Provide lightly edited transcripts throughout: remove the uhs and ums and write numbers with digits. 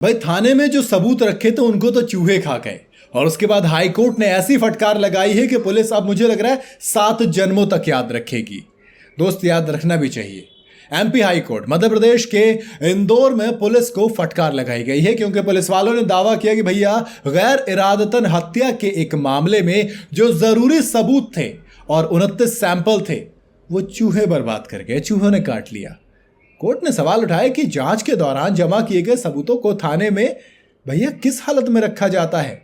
भाई थाने में जो सबूत रखे थे उनको तो चूहे खा गए और उसके बाद हाई कोर्ट ने ऐसी फटकार लगाई है कि पुलिस अब मुझे लग रहा है 7 जन्मों तक याद रखेगी। दोस्त याद रखना भी चाहिए। MP high court Madhya Pradesh के इंदौर में पुलिस को फटकार लगाई गई है क्योंकि पुलिस वालों ने दावा किया कि भैया गैर इरादतन हत्या के एक मामले में जो जरूरी सबूत थे और 29 सैंपल थे वो चूहे बर्बाद कर गए, चूहों ने काट लिया। कोर्ट ने सवाल उठाया कि जांच के दौरान जमा किए गए सबूतों को थाने में भैया किस हालत में रखा जाता है।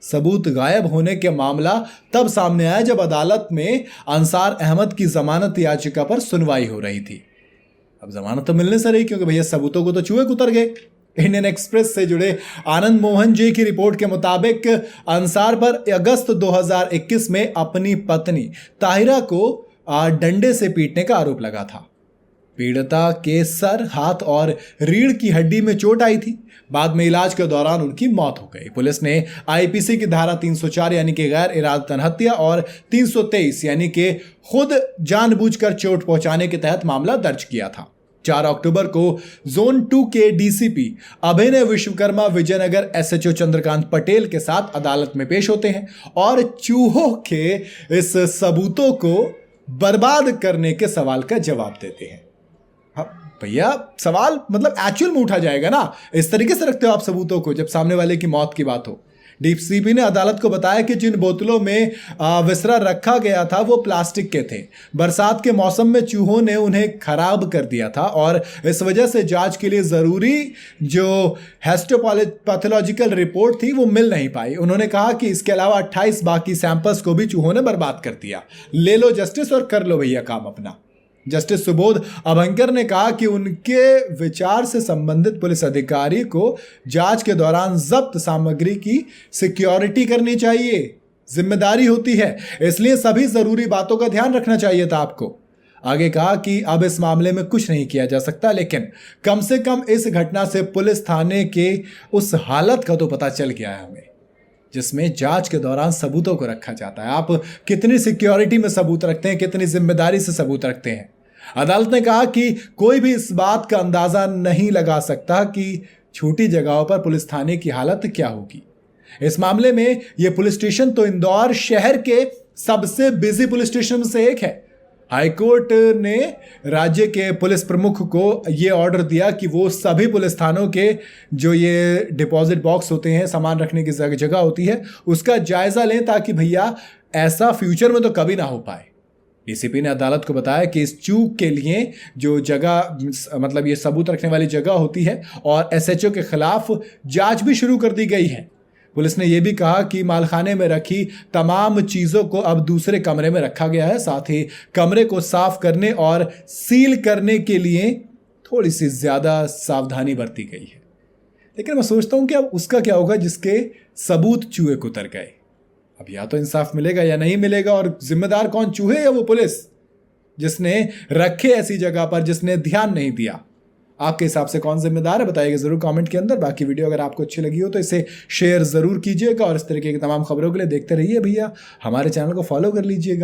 सबूत गायब होने के मामला तब सामने आया जब अदालत में अंसार अहमद की जमानत याचिका पर सुनवाई हो रही थी। अब जमानत तो मिलने से रही क्योंकि भैया सबूतों को तो चूहे कुतर गए। इंडियन एक्सप्रेस से जुड़े आनंद मोहन जी की रिपोर्ट के मुताबिक अंसार पर अगस्त 2021 में अपनी पत्नी ताहिरा को डंडे से पीटने का आरोप लगा था। पीड़िता के सर, हाथ और रीढ़ की हड्डी में चोट आई थी। बाद में इलाज के दौरान उनकी मौत हो गई। पुलिस ने आईपीसी की धारा 304 यानी कि गैर इरादतन हत्या और 323 यानी कि खुद जानबूझकर चोट पहुंचाने के तहत मामला दर्ज किया था। 4 अक्टूबर को जोन 2 के डीसीपी अभिनय विश्वकर्मा विजयनगर एसएचओ चंद्रकांत पटेल के साथ अदालत में पेश होते हैं और चूहों के इस सबूतों को बर्बाद करने के सवाल का जवाब देते हैं। भैया सवाल मतलब एक्चुअल में उठा जाएगा ना, इस तरीके से रखते हो आप सबूतों को जब सामने वाले की मौत की बात हो। डीसीपी ने अदालत को बताया कि जिन बोतलों में विसरा रखा गया था वो प्लास्टिक के थे। बरसात के मौसम में चूहों ने उन्हें खराब कर दिया था और इस वजह से जांच के लिए जरूरी जो हिस्टोपैथोलॉजिकल रिपोर्ट थी वो मिल नहीं पाई। उन्होंने कहा कि इसके अलावा 28 बाकी सैंपल्स को भी चूहों ने बर्बाद कर दिया। ले लो जस्टिस और कर लो भैया काम अपना। जस्टिस सुबोध अभंकर ने कहा कि उनके विचार से संबंधित पुलिस अधिकारी को जांच के दौरान जब्त सामग्री की सिक्योरिटी करनी चाहिए, जिम्मेदारी होती है, इसलिए सभी जरूरी बातों का ध्यान रखना चाहिए था आपको। आगे कहा कि अब इस मामले में कुछ नहीं किया जा सकता, लेकिन कम से कम इस घटना से पुलिस थाने के उस हालत का तो पता चल गया है हमें जिसमें जांच के दौरान सबूतों को रखा जाता है। आप कितनी सिक्योरिटी में सबूत रखते हैं, कितनी जिम्मेदारी से सबूत रखते हैं। अदालत ने कहा कि कोई भी इस बात का अंदाजा नहीं लगा सकता कि छोटी जगहों पर पुलिस थाने की हालत क्या होगी। इस मामले में यह पुलिस स्टेशन तो इंदौर शहर के सबसे बिजी पुलिस स्टेशन से एक है। हाईकोर्ट ने राज्य के पुलिस प्रमुख को यह ऑर्डर दिया कि वो सभी पुलिस थानों के जो ये डिपॉजिट बॉक्स होते हैं, सामान रखने की जगह होती है, उसका जायजा लें ताकि भैया ऐसा फ्यूचर में तो कभी ना हो पाए। डीसीपी ने अदालत को बताया कि इस चूक के लिए जो जगह मतलब ये सबूत रखने वाली जगह होती है और एसएचओ के खिलाफ जांच भी शुरू कर दी गई है। पुलिस ने यह भी कहा कि मालखाने में रखी तमाम चीज़ों को अब दूसरे कमरे में रखा गया है। साथ ही कमरे को साफ करने और सील करने के लिए थोड़ी सी ज़्यादा सावधानी बरती गई है। लेकिन मैं सोचता हूँ कि अब उसका क्या होगा जिसके सबूत चूहे कुतर गए। अब या तो इंसाफ मिलेगा या नहीं मिलेगा, और जिम्मेदार कौन, चूहे या वो पुलिस जिसने रखे ऐसी जगह पर, जिसने ध्यान नहीं दिया। आपके हिसाब से कौन जिम्मेदार है बताइएगा जरूर कमेंट के अंदर। बाकी वीडियो अगर आपको अच्छी लगी हो तो इसे शेयर जरूर कीजिएगा और इस तरीके की तमाम खबरों के लिए देखते रहिए भैया, हमारे चैनल को फॉलो कर लीजिएगा।